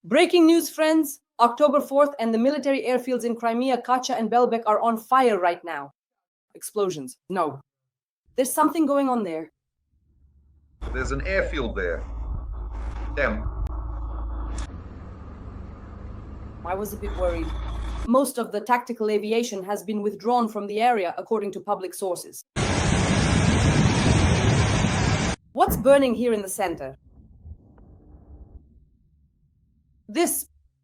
Breaking news, friends! October 4th and the military airfields in Crimea, Kacha and Belbek are on fire right now. Explosions. No. There's something going on there. There's an airfield there. Damn. I was a bit worried. Most of the tactical aviation has been withdrawn from the area, according to public sources. What's burning here in the center?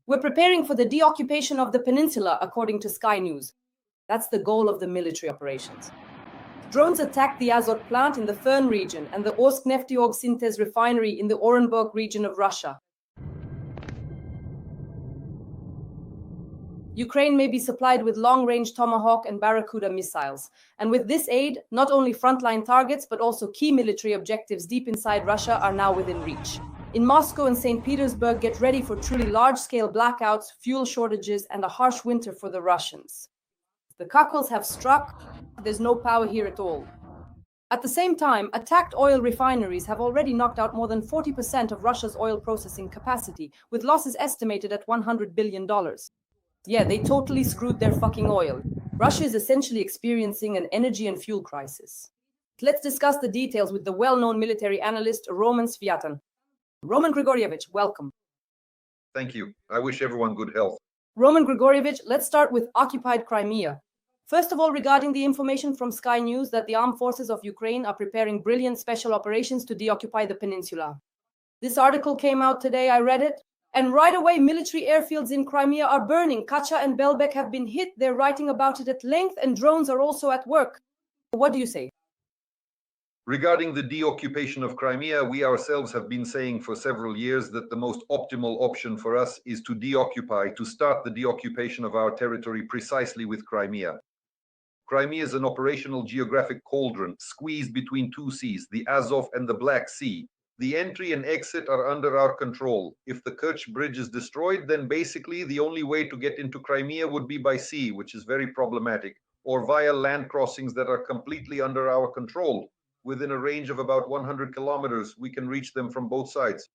We're preparing for the deoccupation of the peninsula, according to Sky News. That's the goal of the military operations. Drones attacked the Azot plant in the Perm region and the Orsk Refinery in the Orenburg region of Russia. Ukraine may be supplied with long-range Tomahawk and Barracuda missiles. And with this aid, not only frontline targets, but also key military objectives deep inside Russia are now within reach. In Moscow and St. Petersburg, get ready for truly large-scale blackouts, fuel shortages, and a harsh winter for the Russians. The crackles have struck. There's no power here at all. At the same time, attacked oil refineries have already knocked out more than 40% of Russia's oil processing capacity, with losses estimated at $100 billion. Yeah, they totally screwed their fucking oil. Russia is essentially experiencing an energy and fuel crisis. Let's discuss the details with the well-known military analyst Roman Sviatan. Roman Grigorievich, welcome. Thank you. I wish everyone good health. Roman Grigorievich, let's start with occupied Crimea. First of all, regarding the information from Sky News that the armed forces of Ukraine are preparing brilliant special operations to deoccupy the peninsula. This article came out today, I read it. And right away, military airfields in Crimea are burning. Kacha and Belbek have been hit. They're writing about it at length, and drones are also at work. What do you say? Regarding the deoccupation of Crimea, we ourselves have been saying for several years that the most optimal option for us is to deoccupy, to start the deoccupation of our territory precisely with Crimea. Crimea is an operational geographic cauldron squeezed between two seas, the Azov and the Black Sea. The entry and exit are under our control. If the Kerch Bridge is destroyed, then basically the only way to get into Crimea would be by sea, which is very problematic, or via land crossings that are completely under our control. Within a range of about 100 kilometers, we can reach them from both sides.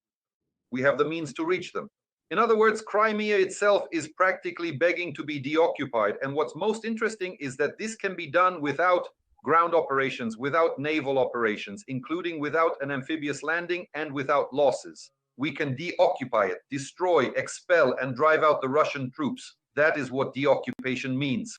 We have the means to reach them. In other words, Crimea itself is practically begging to be deoccupied. And what's most interesting is that this can be done without ground operations, without naval operations, including without an amphibious landing and without losses. We can deoccupy it, destroy, expel, and drive out the Russian troops. That is what deoccupation means.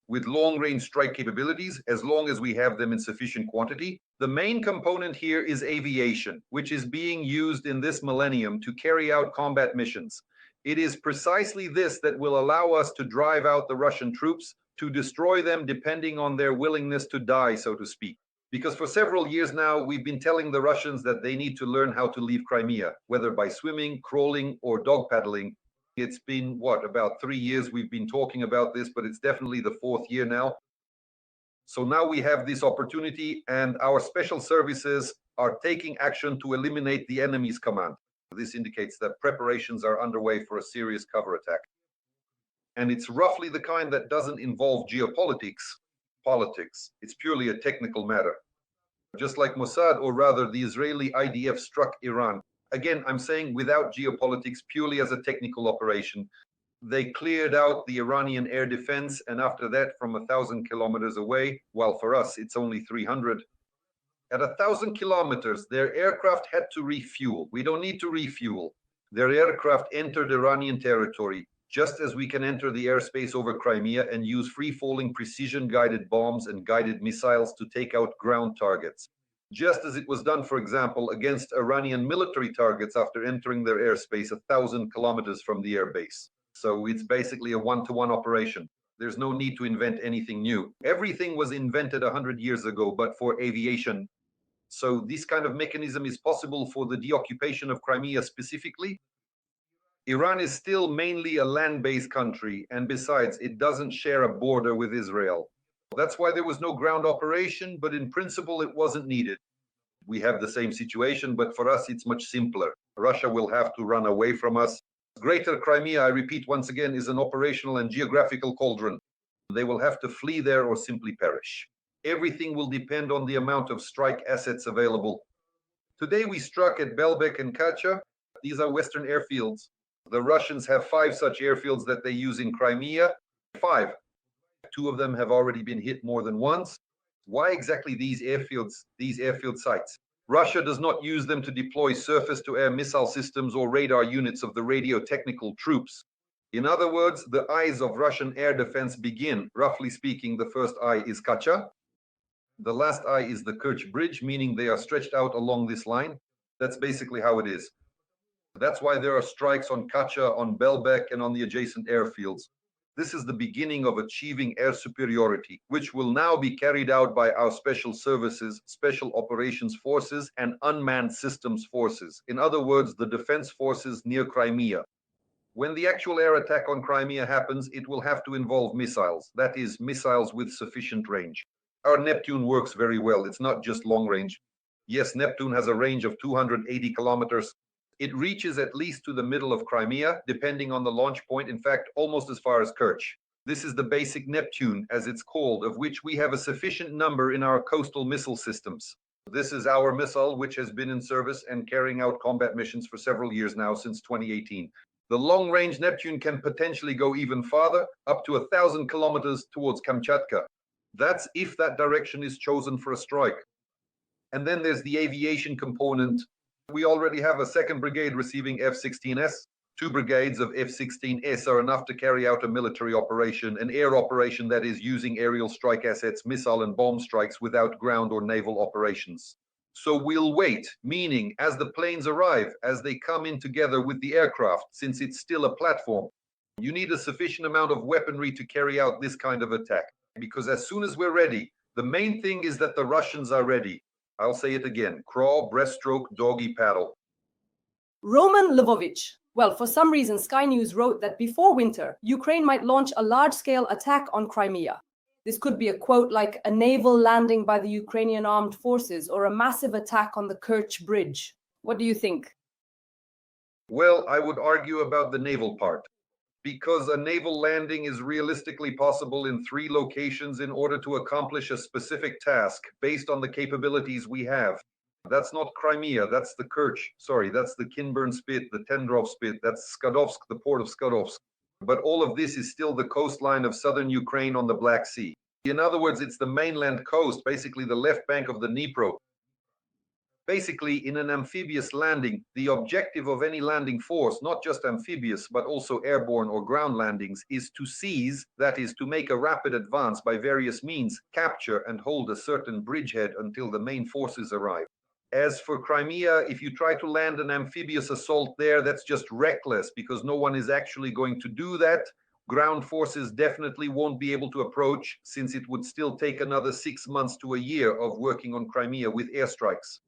With long-range strike capabilities, as long as we have them in sufficient quantity, the main component here is aviation, which is being used in this millennium to carry out combat missions. It is precisely this that will allow us to drive out the Russian troops, to destroy them depending on their willingness to die, so to speak. Because for several years now, we've been telling the Russians that they need to learn how to leave Crimea, whether by swimming, crawling, or dog paddling. It's been, about 3 years we've been talking about this, but it's definitely the 4th year now. So now we have this opportunity, and our special services are taking action to eliminate the enemy's command. This indicates that preparations are underway for a serious cover attack. And it's roughly the kind that doesn't involve politics. It's purely a technical matter. Just like Mossad, or rather the Israeli IDF struck Iran. Again, I'm saying without geopolitics, purely as a technical operation. They cleared out the Iranian air defense, and after that, from 1,000 kilometers away, while for us it's only 300, at 1,000 kilometers, their aircraft had to refuel. We don't need to refuel. Their aircraft entered Iranian territory, just as we can enter the airspace over Crimea and use free-falling precision-guided bombs and guided missiles to take out ground targets. Just as it was done, for example, against Iranian military targets after entering their airspace 1,000 kilometers from the airbase. So it's basically a one-to-one operation. There's no need to invent anything new. Everything was invented 100 years ago, but for aviation. So this kind of mechanism is possible for the deoccupation of Crimea specifically. Iran is still mainly a land-based country, and besides, it doesn't share a border with Israel. That's why there was no ground operation, but in principle it wasn't needed. We have the same situation, but for us it's much simpler. Russia will have to run away from us. Greater Crimea, I repeat once again, is an operational and geographical cauldron. They will have to flee there or simply perish. Everything will depend on the amount of strike assets available. Today we struck at Belbek and Kacha. These are Western airfields. The Russians have 5 such airfields that they use in Crimea. 5. 2 of them have already been hit more than once. Why exactly these airfield sites? Russia does not use them to deploy surface-to-air missile systems or radar units of the radio-technical troops. In other words, the eyes of Russian air defense begin. Roughly speaking, the first eye is Kacha. The last eye is the Kerch Bridge, meaning they are stretched out along this line. That's basically how it is. That's why there are strikes on Kacha, on Belbek, and on the adjacent airfields. This is the beginning of achieving air superiority, which will now be carried out by our special services, special operations forces, and unmanned systems forces. In other words, the defense forces near Crimea. When the actual air attack on Crimea happens, it will have to involve missiles. That is, missiles with sufficient range. Our Neptune works very well. It's not just long range. Yes, Neptune has a range of 280 kilometers. It reaches at least to the middle of Crimea, depending on the launch point, in fact, almost as far as Kerch. This is the basic Neptune, as it's called, of which we have a sufficient number in our coastal missile systems. This is our missile, which has been in service and carrying out combat missions for several years now, since 2018. The long-range Neptune can potentially go even farther, up to 1,000 kilometers towards Kamchatka. That's if that direction is chosen for a strike. And then there's the aviation component. We already have a 2nd brigade receiving F-16S. 2 brigades of F-16S are enough to carry out a military operation, an air operation that is using aerial strike assets, missile and bomb strikes without ground or naval operations. So we'll wait, meaning as the planes arrive, as they come in together with the aircraft, since it's still a platform, you need a sufficient amount of weaponry to carry out this kind of attack. Because as soon as we're ready, the main thing is that the Russians are ready. I'll say it again: crawl, breaststroke, doggy paddle. Roman Lvovich. Well, for some reason, Sky News wrote that before winter, Ukraine might launch a large-scale attack on Crimea. This could be a quote like a naval landing by the Ukrainian armed forces or a massive attack on the Kerch Bridge. What do you think? Well, I would argue about the naval part, because a naval landing is realistically possible in 3 locations in order to accomplish a specific task based on the capabilities we have. That's not Crimea, that's the Kerch, that's the Kinburn Spit, the Tendrov Spit, that's Skadovsk, the port of Skadovsk. But all of this is still the coastline of southern Ukraine on the Black Sea. In other words, it's the mainland coast, basically the left bank of the Dnipro. Basically, in an amphibious landing, the objective of any landing force, not just amphibious, but also airborne or ground landings, is to seize, that is, to make a rapid advance by various means, capture and hold a certain bridgehead until the main forces arrive. As for Crimea, if you try to land an amphibious assault there, that's just reckless, because no one is actually going to do that. Ground forces definitely won't be able to approach, since it would still take another 6 months to a year of working on Crimea with airstrikes.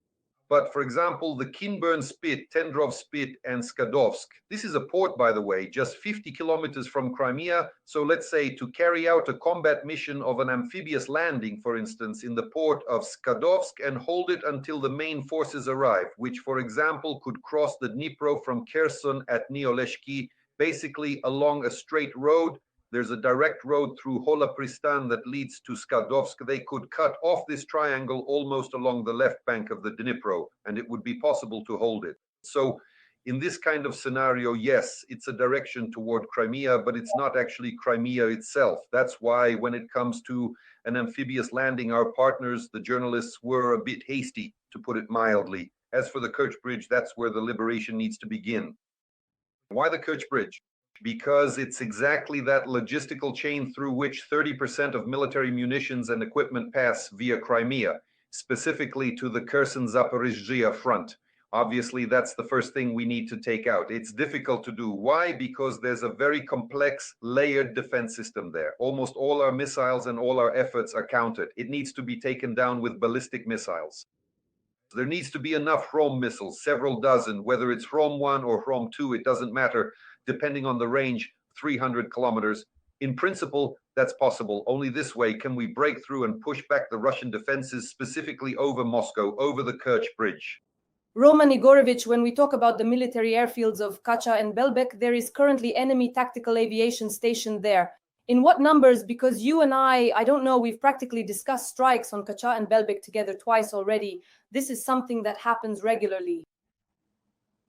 But for example, the Kinburn Spit, Tendrov Spit, and Skadovsk, this is a port, by the way, just 50 kilometers from Crimea. So let's say to carry out a combat mission of an amphibious landing, for instance, in the port of Skadovsk and hold it until the main forces arrive, which, for example, could cross the Dnipro from Kherson at Neoleshki, basically along a straight road. There's a direct road through Hola Pristan that leads to Skadovsk. They could cut off this triangle almost along the left bank of the Dnipro, and it would be possible to hold it. So in this kind of scenario, yes, it's a direction toward Crimea, but it's not actually Crimea itself. That's why when it comes to an amphibious landing, our partners, the journalists, were a bit hasty, to put it mildly. As for the Kerch Bridge, that's where the liberation needs to begin. Why the Kerch Bridge? Because it's exactly that logistical chain through which 30% of military munitions and equipment pass via Crimea, specifically to the Kherson-Zaporizhzhia front. Obviously, that's the first thing we need to take out. It's difficult to do. Why? Because there's a very complex, layered defense system there. Almost all our missiles and all our efforts are counted. It needs to be taken down with ballistic missiles. There needs to be enough Hrom missiles, several dozen, whether it's Hrom 1 or Hrom 2, it doesn't matter, depending on the range, 300 kilometers. In principle, that's possible. Only this way can we break through and push back the Russian defenses, specifically over Moscow, over the Kerch Bridge. Roman Igorovich, when we talk about the military airfields of Kacha and Belbek, there is currently enemy tactical aviation stationed there. In what numbers? Because you and I don't know, we've practically discussed strikes on Kacha and Belbek together twice already. This is something that happens regularly.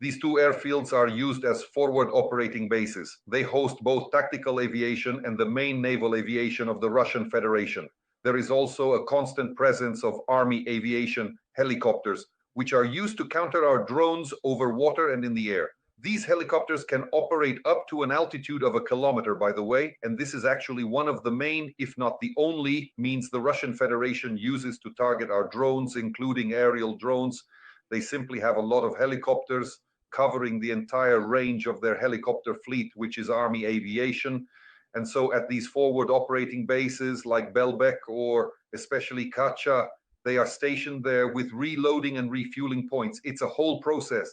These two airfields are used as forward operating bases. They host both tactical aviation and the main naval aviation of the Russian Federation. There is also a constant presence of army aviation helicopters, which are used to counter our drones over water and in the air. These helicopters can operate up to an altitude of 1 kilometer, by the way, and this is actually one of the main, if not the only, means the Russian Federation uses to target our drones, including aerial drones. They simply have a lot of helicopters covering the entire range of their helicopter fleet, which is army aviation. And so at these forward operating bases like Belbek or especially Kacha, they are stationed there with reloading and refueling points. It's a whole process.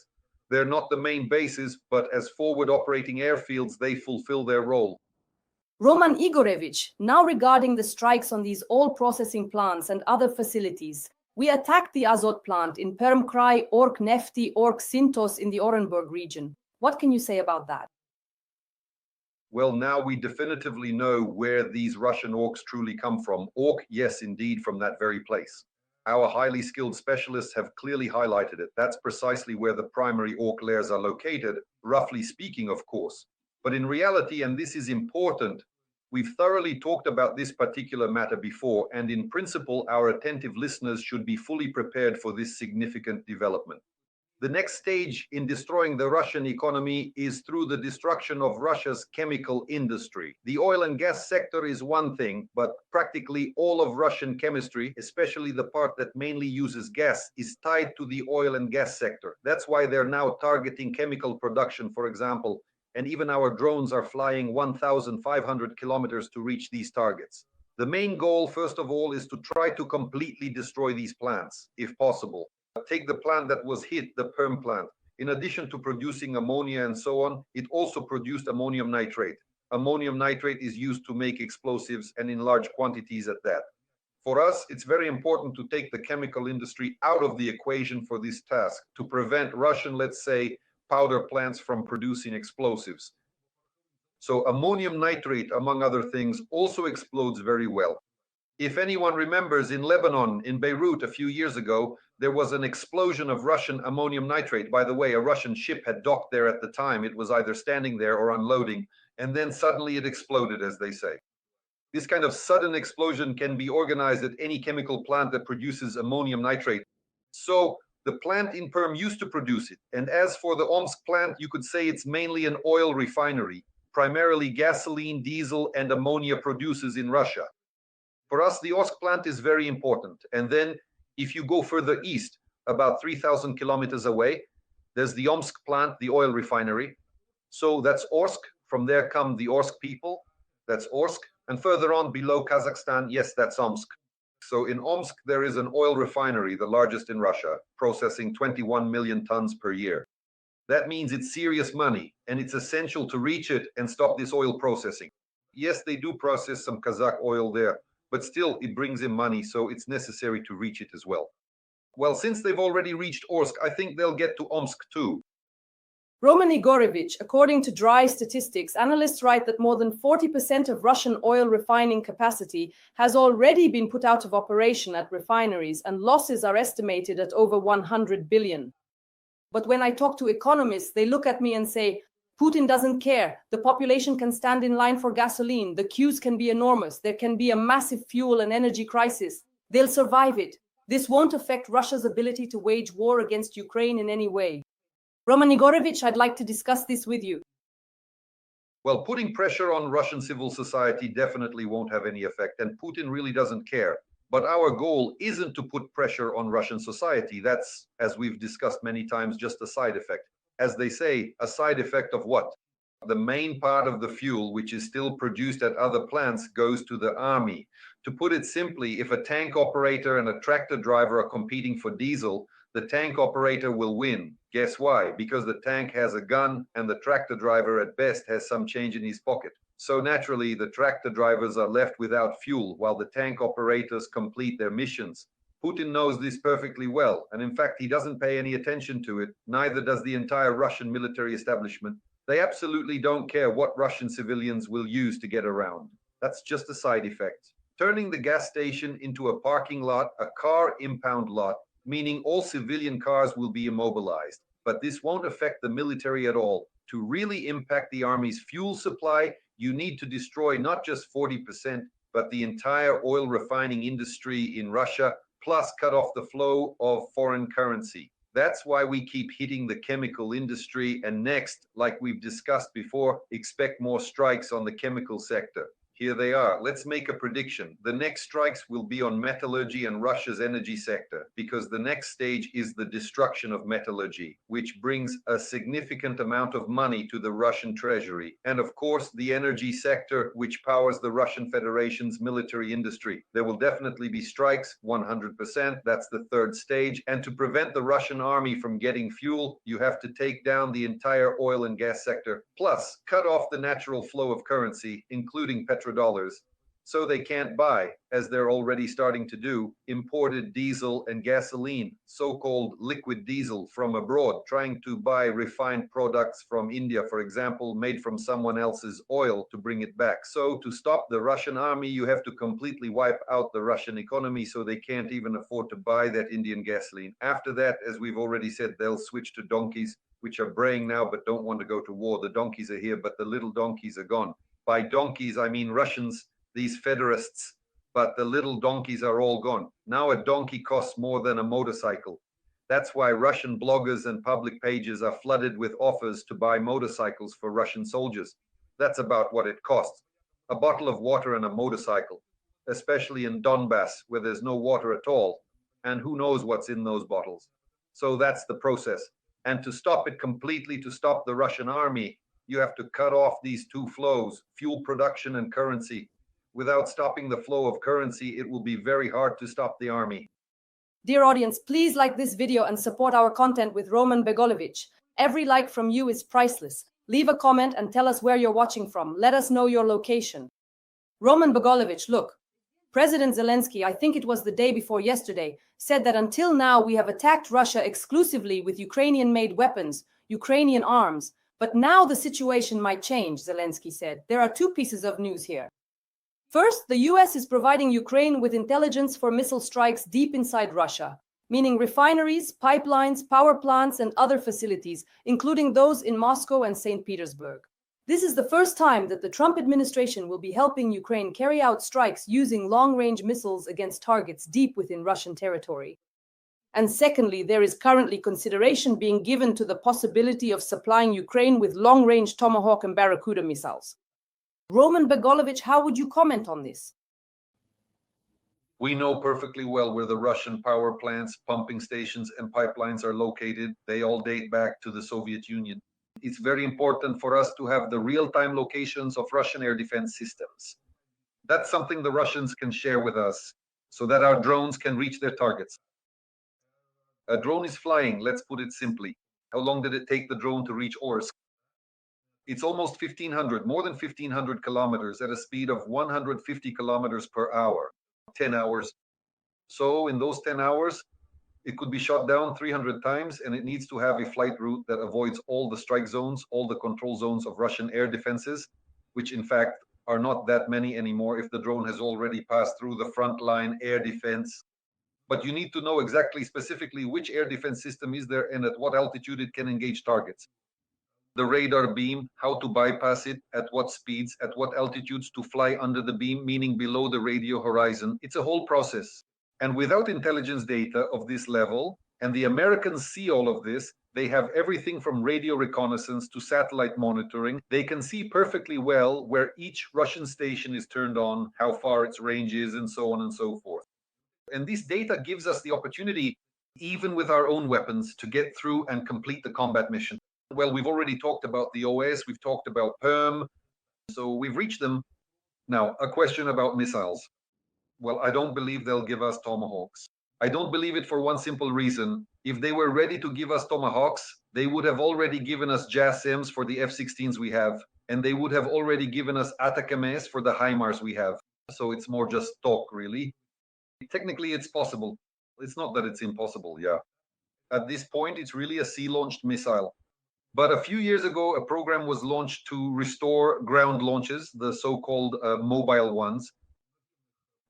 They're not the main bases, but as forward operating airfields, they fulfill their role. Roman Igorevich, now regarding the strikes on these oil processing plants and other facilities, we attacked the Azot plant in Perm Territory, Orsk Nefti, Orsk Sintos in the Orenburg region. What can you say about that? Well, now we definitively know where these Russian orks truly come from. Ork, yes, indeed, from that very place. Our highly skilled specialists have clearly highlighted it. That's precisely where the primary ork lairs are located, roughly speaking, of course. But in reality, and this is important, we've thoroughly talked about this particular matter before, and in principle, our attentive listeners should be fully prepared for this significant development. The next stage in destroying the Russian economy is through the destruction of Russia's chemical industry. The oil and gas sector is one thing, but practically all of Russian chemistry, especially the part that mainly uses gas, is tied to the oil and gas sector. That's why they're now targeting chemical production, for example, and even our drones are flying 1,500 kilometers to reach these targets. The main goal, first of all, is to try to completely destroy these plants, if possible. Take the plant that was hit, the Perm plant. In addition to producing ammonia and so on, it also produced ammonium nitrate. Ammonium nitrate is used to make explosives and in large quantities at that. For us, it's very important to take the chemical industry out of the equation for this task, to prevent Russian, let's say, powder plants from producing explosives. So ammonium nitrate, among other things, also explodes very well. If anyone remembers, in Lebanon, in Beirut, a few years ago, there was an explosion of Russian ammonium nitrate. By the way, a Russian ship had docked there at the time. It was either standing there or unloading, and then suddenly it exploded, as they say. This kind of sudden explosion can be organized at any chemical plant that produces ammonium nitrate. So the plant in Perm used to produce it. And as for the Omsk plant, you could say it's mainly an oil refinery, primarily gasoline, diesel, and ammonia producers in Russia. For us, the Orsk plant is very important. And then if you go further east, about 3,000 kilometers away, there's the Omsk plant, the oil refinery. So that's Orsk. From there come the Orsk people. That's Orsk. And further on below Kazakhstan, yes, that's Omsk. So in Omsk, there is an oil refinery, the largest in Russia, processing 21 million tons per year. That means it's serious money, and it's essential to reach it and stop this oil processing. Yes, they do process some Kazakh oil there, but still it brings in money, so it's necessary to reach it as well. Well, since they've already reached Orsk, I think they'll get to Omsk too. Roman Igorevich, according to dry statistics, analysts write that more than 40% of Russian oil refining capacity has already been put out of operation at refineries, and losses are estimated at over 100 billion. But when I talk to economists, they look at me and say, Putin doesn't care. The population can stand in line for gasoline. The queues can be enormous. There can be a massive fuel and energy crisis. They'll survive it. This won't affect Russia's ability to wage war against Ukraine in any way. Roman Igorevich, I'd like to discuss this with you. Well, putting pressure on Russian civil society definitely won't have any effect, and Putin really doesn't care. But our goal isn't to put pressure on Russian society. That's, as we've discussed many times, just a side effect. As they say, a side effect of what? The main part of the fuel, which is still produced at other plants, goes to the army. To put it simply, if a tank operator and a tractor driver are competing for diesel, the tank operator will win. Guess why? Because the tank has a gun and the tractor driver at best has some change in his pocket. So naturally, the tractor drivers are left without fuel while the tank operators complete their missions. Putin knows this perfectly well, and in fact, he doesn't pay any attention to it. Neither does the entire Russian military establishment. They absolutely don't care what Russian civilians will use to get around. That's just a side effect. Turning the gas station into a parking lot, a car impound lot, meaning all civilian cars will be immobilized. but this won't affect the military at all. To really impact the army's fuel supply, you need to destroy not just 40%, but the entire oil refining industry in Russia, plus cut off the flow of foreign currency. That's why we keep hitting the chemical industry, and next, like we've discussed before, expect more strikes on the chemical sector. Here they are. Let's make a prediction. The next strikes will be on metallurgy and Russia's energy sector, because the next stage is the destruction of metallurgy, which brings a significant amount of money to the Russian treasury. And of course, the energy sector, which powers the Russian Federation's military industry. There will definitely be strikes, 100%. That's the third stage. And to prevent the Russian army from getting fuel, you have to take down the entire oil and gas sector, plus cut off the natural flow of currency, including petrodollars, so they can't buy, as they're already starting to do, imported diesel and gasoline, so-called liquid diesel from abroad, trying to buy refined products from India, for example, made from someone else's oil to bring it back. So to stop the Russian army, you have to completely wipe out the Russian economy so they can't even afford to buy that Indian gasoline. After that, as we've already said, they'll switch to donkeys, which are braying now but don't want to go to war. The donkeys are here, but the little donkeys are gone. By donkeys, I mean Russians, these federists, but the little donkeys are all gone. Now a donkey costs more than a motorcycle. That's why Russian bloggers and public pages are flooded with offers to buy motorcycles for Russian soldiers. That's about what it costs. A bottle of water and a motorcycle, especially in Donbass, where there's no water at all, and who knows what's in those bottles. So that's the process. And to stop it completely, to stop the Russian army, you have to cut off these two flows, fuel production and currency. Without stopping the flow of currency, it will be very hard to stop the army. Dear audience, please like this video and support our content with Roman Begolovich. Every like from you is priceless. Leave a comment and tell us where you're watching from. Let us know your location. Roman Begolovich, look. President Zelensky, I think it was the day before yesterday, said that until now we have attacked Russia exclusively with Ukrainian-made weapons, Ukrainian arms. But now the situation might change, Zelensky said. There are two pieces of news here. First, the US is providing Ukraine with intelligence for missile strikes deep inside Russia, meaning refineries, pipelines, power plants, and other facilities, including those in Moscow and St. Petersburg. This is the first time that the Trump administration will be helping Ukraine carry out strikes using long-range missiles against targets deep within Russian territory. And secondly, there is currently consideration being given to the possibility of supplying Ukraine with long-range Tomahawk and Barracuda missiles. Roman Begolovich, how would you comment on this? We know perfectly well where the Russian power plants, pumping stations, and pipelines are located. They all date back to the Soviet Union. It's very important for us to have the real-time locations of Russian air defense systems. That's something the Russians can share with us so that our drones can reach their targets. A drone is flying, let's put it simply. How long did it take the drone to reach Orsk? It's almost 1,500, more than 1,500 kilometers at a speed of 150 kilometers per hour, 10 hours. So in those 10 hours, it could be shot down 300 times, and it needs to have a flight route that avoids all the strike zones, all the control zones of Russian air defenses, which in fact are not that many anymore if the drone has already passed through the frontline air defense. But you need to know exactly, specifically, which air defense system is there and at what altitude it can engage targets. The radar beam, how to bypass it, at what speeds, at what altitudes to fly under the beam, meaning below the radio horizon. It's a whole process. And without intelligence data of this level, and the Americans see all of this, they have everything from radio reconnaissance to satellite monitoring. They can see perfectly well where each Russian station is turned on, how far its range is, and so on and so forth. And this data gives us the opportunity, even with our own weapons, to get through and complete the combat mission. Well, we've already talked about the OS, we've talked about Perm, so we've reached them. Now, a question about missiles. Well, I don't believe they'll give us Tomahawks. I don't believe it for one simple reason. If they were ready to give us Tomahawks, they would have already given us JASSMs for the F-16s we have, and they would have already given us Atacames for the HIMARS we have. So it's more just talk, really. Technically, it's possible. It's not that it's impossible, yeah. At this point, it's really a sea-launched missile. But a few years ago, a program was launched to restore ground launches, the so-called mobile ones.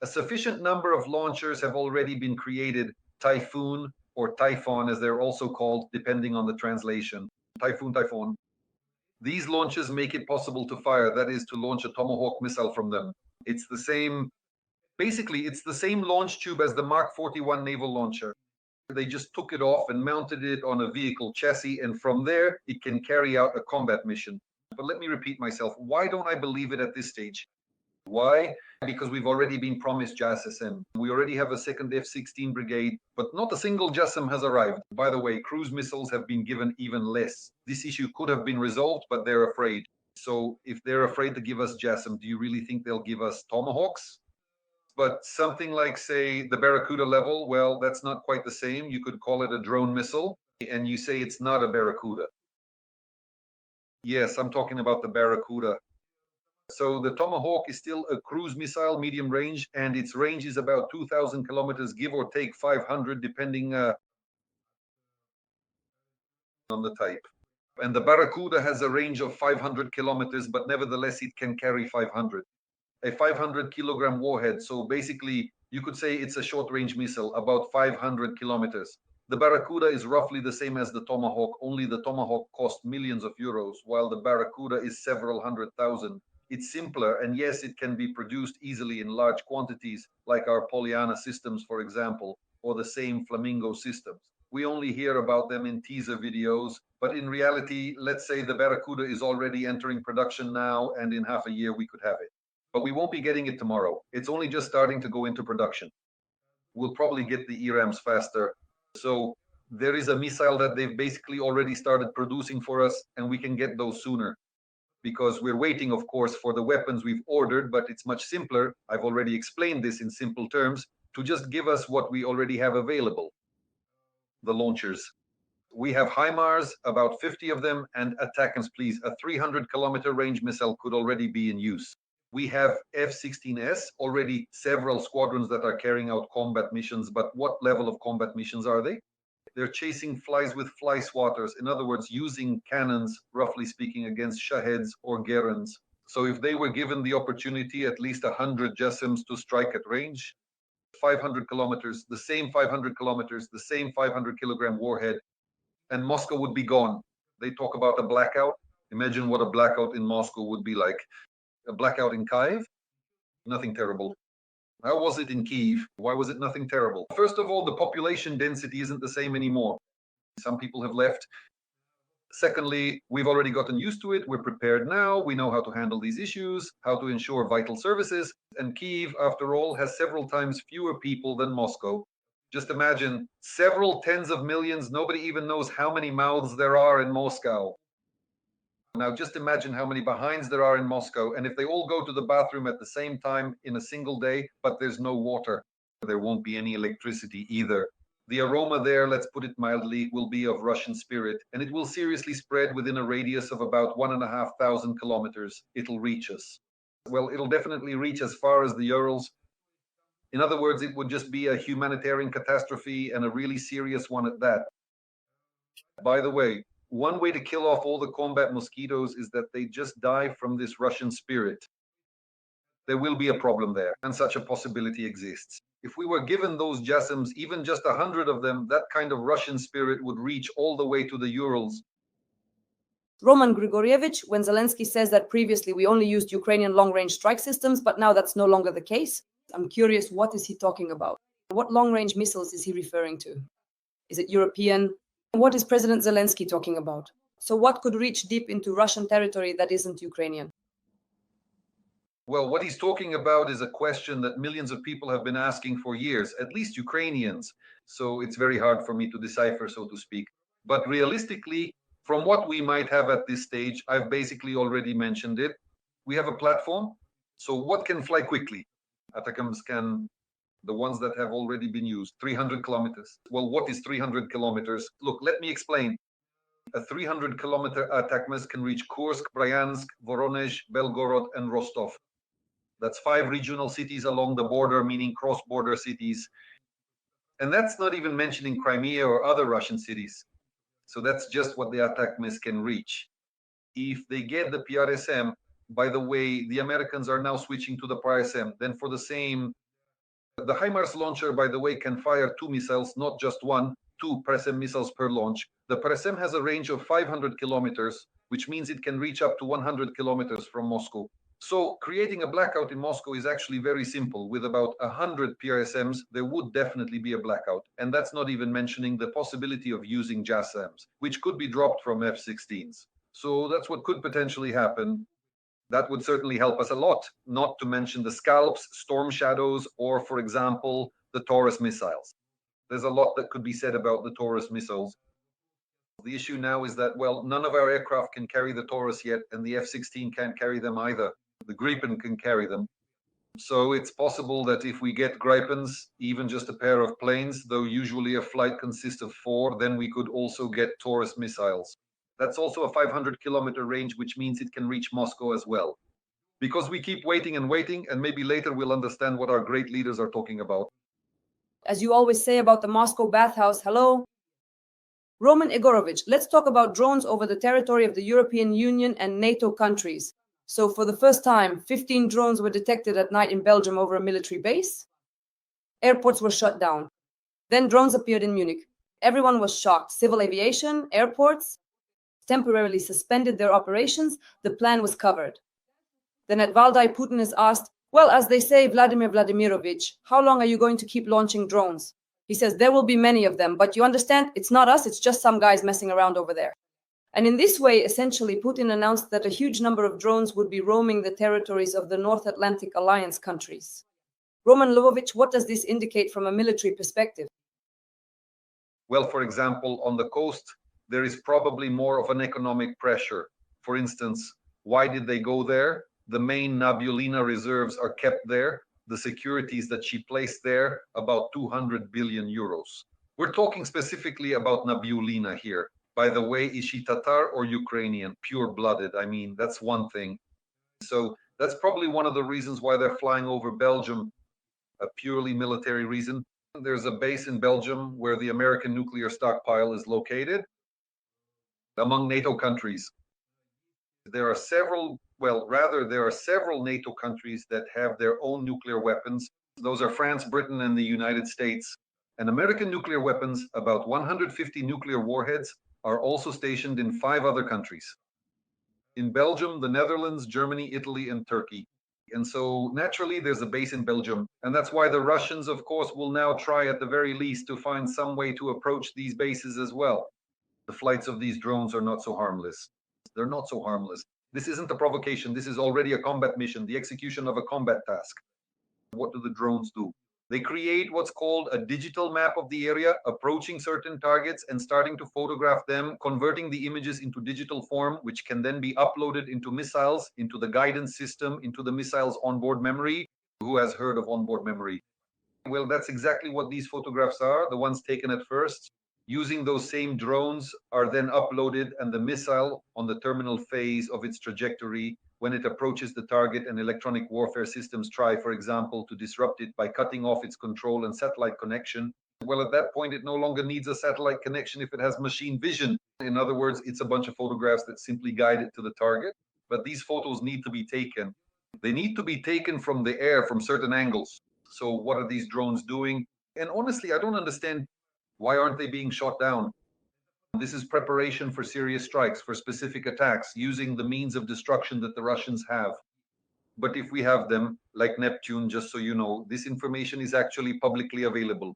A sufficient number of launchers have already been created, Typhoon, or Typhoon, as they're also called, depending on the translation. Typhoon. These launches make it possible to fire, that is, to launch a Tomahawk missile from them. It's the same, basically, it's the same launch tube as the Mark 41 naval launcher. They just took it off and mounted it on a vehicle chassis, and from there, it can carry out a combat mission. But let me repeat myself. Why don't I believe it at this stage? Why? Because we've already been promised JASSM. We already have a second F-16 brigade, but not a single JASSM has arrived. By the way, cruise missiles have been given even less. This issue could have been resolved, but they're afraid. So if they're afraid to give us JASSM, do you really think they'll give us Tomahawks? But something like, say, the Barracuda level, well, that's not quite the same. You could call it a drone missile, and you say it's not a Barracuda. Yes, I'm talking about the Barracuda. So the Tomahawk is still a cruise missile, medium range, and its range is about 2,000 kilometers, give or take 500, depending on the type. And the Barracuda has a range of 500 kilometers, but nevertheless, it can carry 500. A 500 kilogram warhead. So basically, you could say it's a short range missile, about 500 kilometers. The Barracuda is roughly the same as the Tomahawk, only the Tomahawk cost millions of euros, while the Barracuda is several hundred thousand. It's simpler, and yes, it can be produced easily in large quantities, like our Pollyanna systems, for example, or the same Flamingo systems. We only hear about them in teaser videos, but in reality, let's say the Barracuda is already entering production now, and in half a year we could have it. But we won't be getting it tomorrow. It's only just starting to go into production. We'll probably get the ERAMs faster. So there is a missile that they've basically already started producing for us, and we can get those sooner. Because we're waiting, of course, for the weapons we've ordered, but it's much simpler. I've already explained this in simple terms, to just give us what we already have available. The launchers. We have HIMARS, about 50 of them, and ATACMS, please. A 300-kilometer range missile could already be in use. We have F-16S, already several squadrons that are carrying out combat missions, but what level of combat missions are they? They're chasing flies with fly swatters. In other words, using cannons, roughly speaking, against Shaheds or Gerons. So if they were given the opportunity, at least 100 JASSMs to strike at range, 500 kilometers, the same 500 kilometers, the same 500 kilogram warhead, and Moscow would be gone. They talk about a blackout. Imagine what a blackout in Moscow would be like. A blackout in Kyiv? Nothing terrible. How was it in Kyiv? Why was it nothing terrible? First of all, the population density isn't the same anymore. Some people have left. Secondly, we've already gotten used to it. We're prepared now. We know how to handle these issues, how to ensure vital services. And Kyiv, after all, has several times fewer people than Moscow. Just imagine, several tens of millions. Nobody even knows how many mouths there are in Moscow. Now, just imagine how many behinds there are in Moscow, and if they all go to the bathroom at the same time in a single day, but there's no water, there won't be any electricity either. The aroma there, let's put it mildly, will be of Russian spirit, and it will seriously spread within a radius of about 1,500 kilometers. It'll reach us. Well, it'll definitely reach as far as the Urals. In other words, it would just be a humanitarian catastrophe, and a really serious one at that. By the way, one way to kill off all the combat mosquitoes is that they just die from this Russian spirit. There will be a problem there, and such a possibility exists. If we were given those JASSMs, even just 100 of them, that kind of Russian spirit would reach all the way to the Urals. Roman Grigorievich, when Zelensky says that previously we only used Ukrainian long-range strike systems, but now that's no longer the case, I'm curious, what is he talking about? What long-range missiles is he referring to? Is it European? What is President Zelensky talking about? So what could reach deep into Russian territory that isn't Ukrainian? Well, what he's talking about is a question that millions of people have been asking for years, at least Ukrainians. So it's very hard for me to decipher, so to speak. But realistically, from what we might have at this stage, I've basically already mentioned it. We have a platform. So what can fly quickly? ATACMS can, the ones that have already been used, 300 kilometers. Well, what is 300 kilometers? Look, let me explain. A 300-kilometer ATACMS can reach Kursk, Bryansk, Voronezh, Belgorod, and Rostov. That's 5 regional cities along the border, meaning cross-border cities. And that's not even mentioning Crimea or other Russian cities. So that's just what the ATACMS can reach. If they get the PRSM, by the way, the Americans are now switching to the PRSM. Then for the same, the HIMARS launcher, by the way, can fire 2 missiles, not just one. 2 Perm missiles per launch. The Perm has a range of 500 kilometers, which means it can reach up to 100 kilometers from Moscow. So creating a blackout in Moscow is actually very simple. With about 100 PRSMs, there would definitely be a blackout. And that's not even mentioning the possibility of using JASSMs, which could be dropped from F-16s. So that's what could potentially happen. That would certainly help us a lot, not to mention the Scalps, Storm Shadows, or, for example, the Taurus missiles. There's a lot that could be said about the Taurus missiles. The issue now is that, well, none of our aircraft can carry the Taurus yet, and the F-16 can't carry them either. The Gripen can carry them. So it's possible that if we get Gripens, even just a pair of planes, though usually a flight consists of 4, then we could also get Taurus missiles. That's also a 500-kilometer range, which means it can reach Moscow as well. Because we keep waiting, and maybe later we'll understand what our great leaders are talking about. As you always say about the Moscow bathhouse, hello? Roman Igorovich, let's talk about drones over the territory of the European Union and NATO countries. So for the first time, 15 drones were detected at night in Belgium over a military base. Airports were shut down. Then drones appeared in Munich. Everyone was shocked. Civil aviation, airports temporarily suspended their operations. The plan was covered. Then at Valdai, Putin is asked, well, as they say, Vladimir Vladimirovich, how long are you going to keep launching drones? He says, there will be many of them, but you understand, it's not us, it's just some guys messing around over there. And in this way, essentially, Putin announced that a huge number of drones would be roaming the territories of the North Atlantic Alliance countries. Roman Lvovich, what does this indicate from a military perspective? Well, for example, on the coast, there is probably more of an economic pressure. For instance, why did they go there? The main Nabulina reserves are kept there. The securities that she placed there, about 200 billion euros. We're talking specifically about Nabulina here. By the way, is she Tatar or Ukrainian? Pure-blooded, I mean, that's one thing. So that's probably one of the reasons why they're flying over Belgium, a purely military reason. There's a base in Belgium where the American nuclear stockpile is located. Among NATO countries, there are several NATO countries that have their own nuclear weapons. Those are France, Britain, and the United States. And American nuclear weapons, about 150 nuclear warheads, are also stationed in 5 other countries. In Belgium, the Netherlands, Germany, Italy, and Turkey. And so naturally, there's a base in Belgium. And that's why the Russians, of course, will now try at the very least to find some way to approach these bases as well. The flights of these drones are not so harmless. They're not so harmless. This isn't a provocation. This is already a combat mission, the execution of a combat task. What do the drones do? They create what's called a digital map of the area, approaching certain targets and starting to photograph them, converting the images into digital form, which can then be uploaded into missiles, into the guidance system, into the missile's onboard memory. Who has heard of onboard memory? Well, that's exactly what these photographs are, the ones taken at first. Using those same drones are then uploaded, and the missile on the terminal phase of its trajectory, when it approaches the target, and electronic warfare systems try, for example, to disrupt it by cutting off its control and satellite connection. Well, at that point, it no longer needs a satellite connection if it has machine vision. In other words, it's a bunch of photographs that simply guide it to the target. But these photos need to be taken. They need to be taken from the air, from certain angles. So what are these drones doing? And honestly, I don't understand, why aren't they being shot down? This is preparation for serious strikes, for specific attacks, using the means of destruction that the Russians have. But if we have them, like Neptune, just so you know, this information is actually publicly available.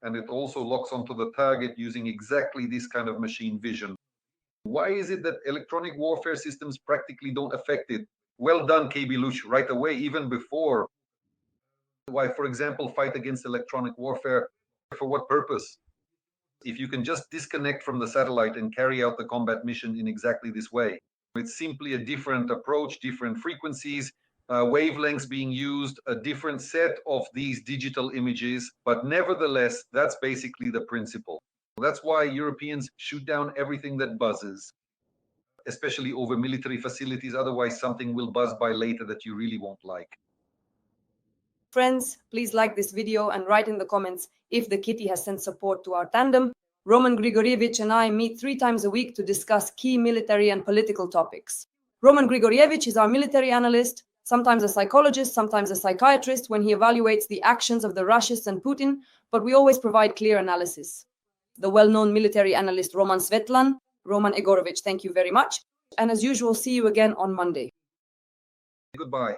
And it also locks onto the target using exactly this kind of machine vision. Why is it that electronic warfare systems practically don't affect it? Well done, KB Luch, right away, even before. Why, for example, fight against electronic warfare? For what purpose? If you can just disconnect from the satellite and carry out the combat mission in exactly this way. It's simply a different approach, different frequencies, wavelengths being used, a different set of these digital images, but nevertheless, that's basically the principle. That's why Europeans shoot down everything that buzzes, especially over military facilities. Otherwise, something will buzz by later that you really won't like. Friends, please like this video and write in the comments if the kitty has sent support to our tandem. Roman Grigorievich and I meet 3 times a week to discuss key military and political topics. Roman Grigorievich is our military analyst, sometimes a psychologist, sometimes a psychiatrist when he evaluates the actions of the Russians and Putin, but we always provide clear analysis. the well-known military analyst Roman Svetlan. Roman Egorovich, thank you very much. And as usual, see you again on Monday. Goodbye.